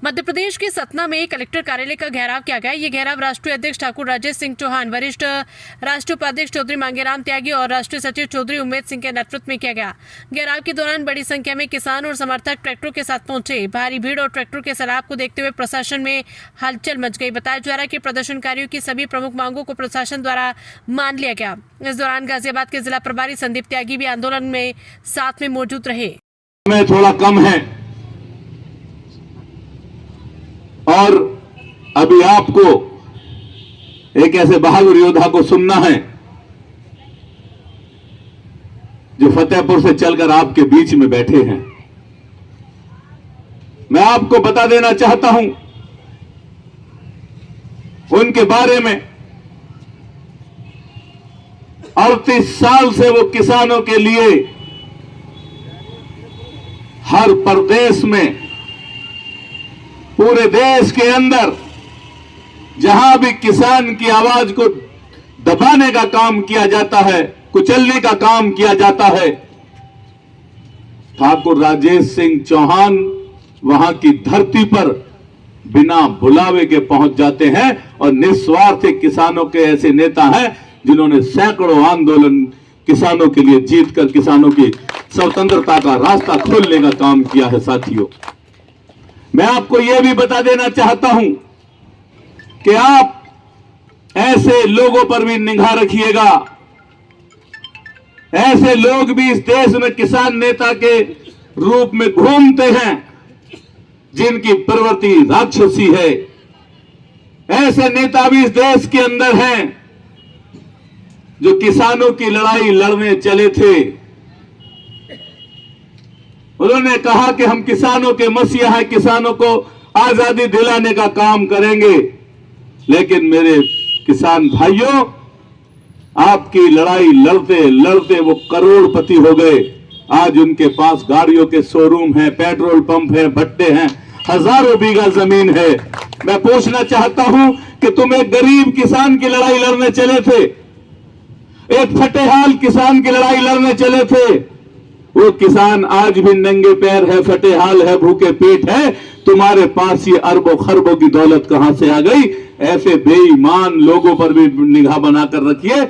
मध्य प्रदेश के सतना में कलेक्टर कार्यालय का घेराव किया गया। ये घेराव राष्ट्रीय अध्यक्ष ठाकुर राजेश सिंह चौहान, वरिष्ठ राष्ट्रीय उपाध्यक्ष चौधरी मांगेराम त्यागी और राष्ट्रीय सचिव चौधरी उम्मेद सिंह के नेतृत्व में किया गया। घेराव के दौरान बड़ी संख्या में किसान और समर्थक ट्रैक्टरों के साथ पहुंचे। भारी भीड़ और ट्रैक्टर के सैलाब को देखते हुए प्रशासन में हलचल मच गई। बताया जा रहा है कि प्रदर्शनकारियों की सभी प्रमुख मांगों को प्रशासन द्वारा मान लिया गया। इस दौरान गाजियाबाद के जिला प्रभारी संदीप त्यागी भी आंदोलन में साथ में मौजूद रहे। थोड़ा कम है और अभी आपको एक ऐसे बहादुर योद्धा को सुनना है जो फतेहपुर से चलकर आपके बीच में बैठे हैं। मैं आपको बता देना चाहता हूं उनके बारे में। 38 साल से वो किसानों के लिए हर प्रदेश में, पूरे देश के अंदर जहां भी किसान की आवाज को दबाने का काम किया जाता है, कुचलने का काम किया जाता है, ठाकुर राजेश सिंह चौहान वहां की धरती पर बिना बुलावे के पहुंच जाते हैं और निस्वार्थ किसानों के ऐसे नेता हैं जिन्होंने सैकड़ों आंदोलन किसानों के लिए जीतकर किसानों की स्वतंत्रता का रास्ता खोलने का काम किया है। साथियों, मैं आपको यह भी बता देना चाहता हूं कि आप ऐसे लोगों पर भी निगाह रखिएगा। ऐसे लोग भी इस देश में किसान नेता के रूप में घूमते हैं जिनकी प्रवृत्ति राक्षसी है। ऐसे नेता भी इस देश के अंदर हैं जो किसानों की लड़ाई लड़ने चले थे। उन्होंने कहा कि हम किसानों के मसीहा हैं, किसानों को आजादी दिलाने का काम करेंगे। लेकिन मेरे किसान भाइयों, आपकी लड़ाई लड़ते लड़ते वो करोड़पति हो गए। आज उनके पास गाड़ियों के शोरूम हैं, पेट्रोल पंप हैं, भट्टे हैं, हजारों बीघा जमीन है। मैं पूछना चाहता हूं कि तुम एक गरीब किसान की लड़ाई लड़ने चले थे, एक फटेहाल किसान की लड़ाई लड़ने चले थे। वो किसान आज भी नंगे पैर है, फटेहाल है, भूखे पेट है। तुम्हारे पास ये अरबों खरबों की दौलत कहां से आ गई? ऐसे बेईमान लोगों पर भी निगाह बनाकर रखिए।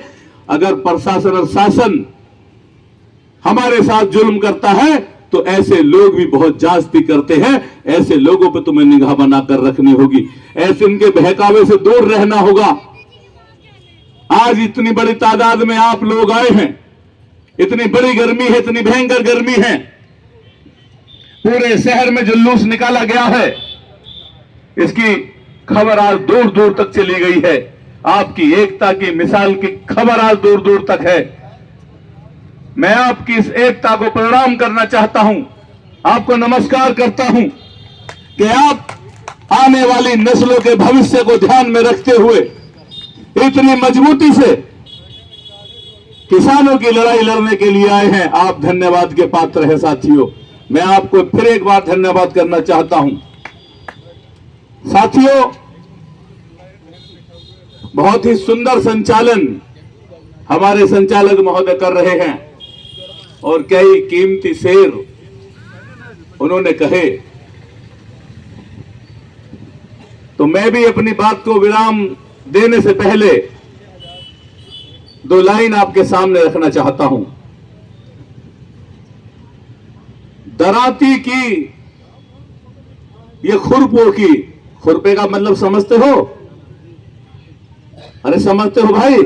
अगर प्रशासन और शासन हमारे साथ जुल्म करता है तो ऐसे लोग भी बहुत जास्ती करते हैं। ऐसे लोगों पर तुम्हें निगाह बनाकर रखनी होगी, ऐसे इनके बहकावे से दूर रहना होगा। आज इतनी बड़ी तादाद में आप लोग आए हैं, इतनी बड़ी गर्मी है, इतनी भयंकर गर्मी है, पूरे शहर में जुलूस निकाला गया है। इसकी खबर आज दूर दूर तक चली गई है। आपकी एकता की मिसाल की खबर आज दूर दूर तक है। मैं आपकी इस एकता को प्रणाम करना चाहता हूं, आपको नमस्कार करता हूं कि आप आने वाली नस्लों के भविष्य को ध्यान में रखते हुए इतनी मजबूती से किसानों की लड़ाई लड़ने के लिए आए हैं। आप धन्यवाद के पात्र हैं। साथियों, मैं आपको फिर एक बार धन्यवाद करना चाहता हूं। साथियों, बहुत ही सुंदर संचालन हमारे संचालक महोदय कर रहे हैं और कई कीमती शेर उन्होंने कहे। तो मैं भी अपनी बात को विराम देने से पहले 2 लाइन आपके सामने रखना चाहता हूं। दराती की ये खुरपो की, खुरपे का मतलब समझते हो? अरे समझते हो भाई?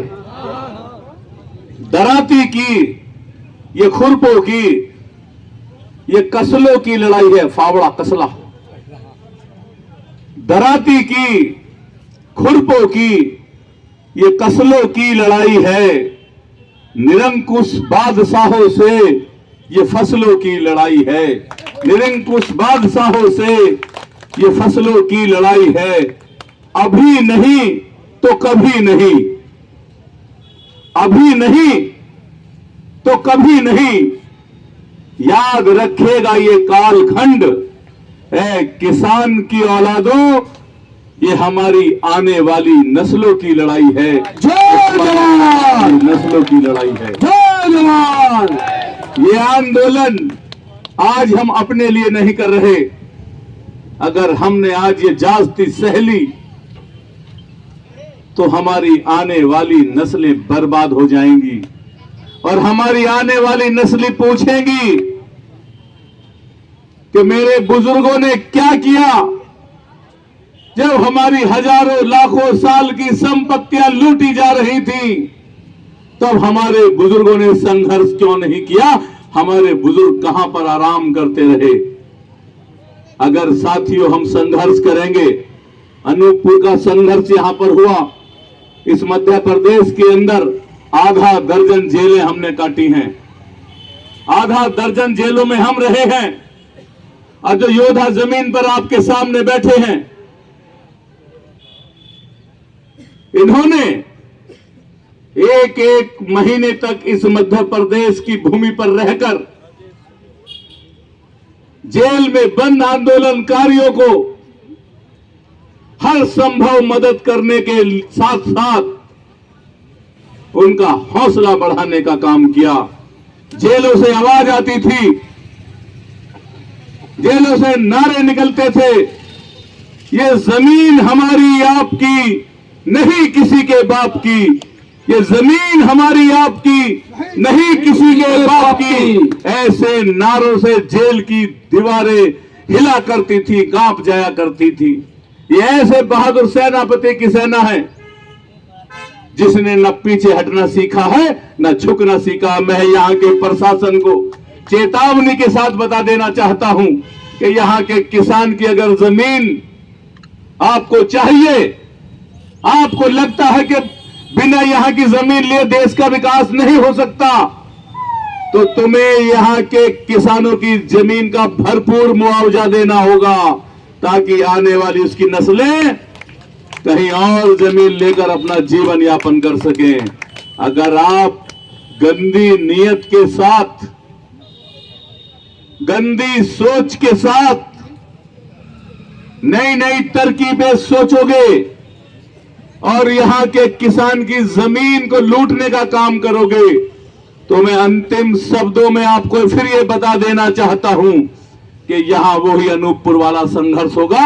दराती की ये खुरपो की ये कसलों की लड़ाई है। फावड़ा कसला। दराती की खुरपो की ये कसलों की लड़ाई है। निरंकुश बादशाहों से ये फसलों की लड़ाई है। निरंकुश बादशाहों से ये फसलों की लड़ाई है। अभी नहीं तो कभी नहीं, अभी नहीं तो कभी नहीं, याद रखेगा ये कालखंड है। किसान की औलादों, ये हमारी आने वाली नस्लों की लड़ाई है। जय जवान! नस्लों की लड़ाई है। जय जवान! ये आंदोलन आज हम अपने लिए नहीं कर रहे, अगर हमने आज ये जास्ती सह ली तो हमारी आने वाली नस्लें बर्बाद हो जाएंगी और हमारी आने वाली नस्लें पूछेंगी कि मेरे बुजुर्गों ने क्या किया जब हमारी हजारों लाखों साल की संपत्तियां लूटी जा रही थी। तब हमारे बुजुर्गों ने संघर्ष क्यों नहीं किया? हमारे बुजुर्ग कहां पर आराम करते रहे? अगर साथियों हम संघर्ष करेंगे, अनूपपुर का संघर्ष यहां पर हुआ, इस मध्य प्रदेश के अंदर आधा दर्जन जेलें हमने काटी हैं, आधा दर्जन जेलों में हम रहे हैं। और जो योद्धा जमीन पर आपके सामने बैठे हैं, इन्होंने एक एक महीने तक इस मध्य प्रदेश की भूमि पर रहकर जेल में बंद आंदोलनकारियों को हर संभव मदद करने के साथ साथ उनका हौसला बढ़ाने का काम किया। जेलों से आवाज आती थी, जेलों से नारे निकलते थे, ये जमीन हमारी आपकी नहीं किसी के बाप की, ये जमीन हमारी आपकी नहीं किसी के बाप की। ऐसे नारों से जेल की दीवारें हिला करती थी, कांप जाया करती थी। ये ऐसे बहादुर सेनापति की सेना है जिसने न पीछे हटना सीखा है न झुकना सीखा। मैं यहां के प्रशासन को चेतावनी के साथ बता देना चाहता हूं कि यहां के किसान की अगर जमीन आपको चाहिए, आपको लगता है कि बिना यहां की जमीन लिए देश का विकास नहीं हो सकता, तो तुम्हें यहां के किसानों की जमीन का भरपूर मुआवजा देना होगा ताकि आने वाली उसकी नस्लें कहीं और जमीन लेकर अपना जीवन यापन कर सकें। अगर आप गंदी नीयत के साथ, गंदी सोच के साथ नई नई तरकीबें सोचोगे और यहां के किसान की जमीन को लूटने का काम करोगे, तो मैं अंतिम शब्दों में आपको फिर ये बता देना चाहता हूं कि यहां वही अनूपपुर वाला संघर्ष होगा।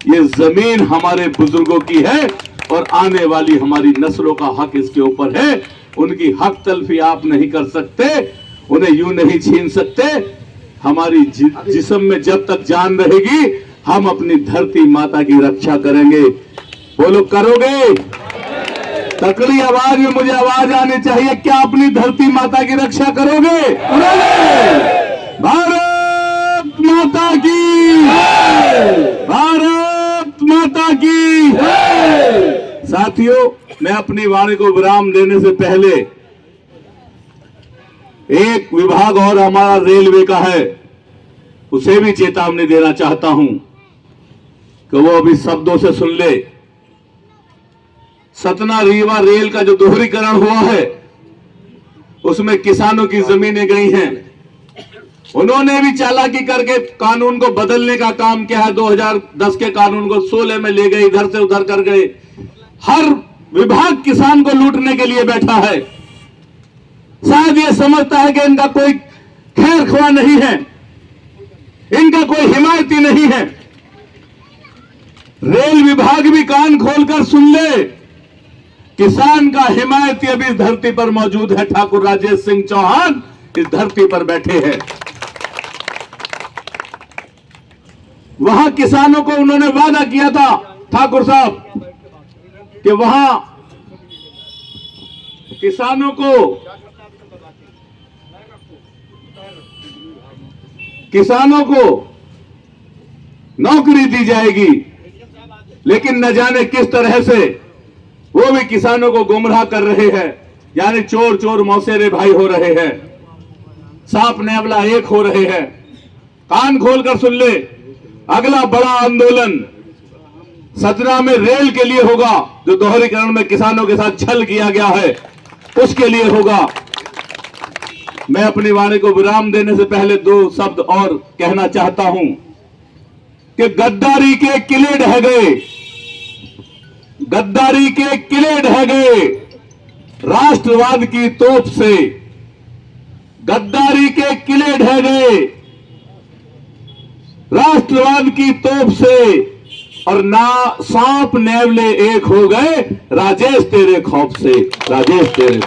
ये जमीन हमारे बुजुर्गों की है और आने वाली हमारी नस्लों का हक इसके ऊपर है। उनकी हक तलफी आप नहीं कर सकते, उन्हें यूं नहीं छीन सकते। हमारी जिस्म में जब तक जान रहेगी हम अपनी धरती माता की रक्षा करेंगे। बोलो, करोगे? तकड़ी आवाज में मुझे आवाज आनी चाहिए, क्या अपनी धरती माता की रक्षा करोगे? भारत माता की, भारत माता की। साथियों, मैं अपनी वाणी को विराम देने से पहले एक विभाग और हमारा रेलवे का है, उसे भी चेतावनी देना चाहता हूं कि वो अभी शब्दों से सुन ले। सतना रीवा रेल का जो दोहरीकरण हुआ है उसमें किसानों की जमीनें गई हैं। उन्होंने भी चालाकी करके कानून को बदलने का काम किया है। 2010 के कानून को 16 में ले गए, इधर से उधर कर गए। हर विभाग किसान को लूटने के लिए बैठा है। शायद ये समझता है कि इनका कोई खैर ख्वाह नहीं है, इनका कोई हिमायती नहीं है। रेल विभाग भी कान खोलकर सुन ले, किसान का हिमायती अभी इस धरती पर मौजूद है। ठाकुर राजेश सिंह चौहान इस धरती पर बैठे हैं। वहां किसानों को उन्होंने वादा किया था ठाकुर साहब कि वहां किसानों को नौकरी दी जाएगी, लेकिन न जाने किस तरह से वो भी किसानों को गुमराह कर रहे हैं। यानी चोर चोर मौसेरे भाई हो रहे हैं, सांप नेवला एक हो रहे हैं। कान खोलकर सुन ले, अगला बड़ा आंदोलन सतना में रेल के लिए होगा, जो दोहरीकरण में किसानों के साथ छल किया गया है उसके लिए होगा। मैं अपनी वाणी को विराम देने से पहले दो शब्द और कहना चाहता हूं कि गद्दारी के किले ढह गए, गद्दारी के किले ढह गए राष्ट्रवाद की तोप से, गद्दारी के किले ढह गए राष्ट्रवाद की तोप से और ना सांप नेवले एक हो गए, राजेश तेरे खौफ से, राजेश तेरे।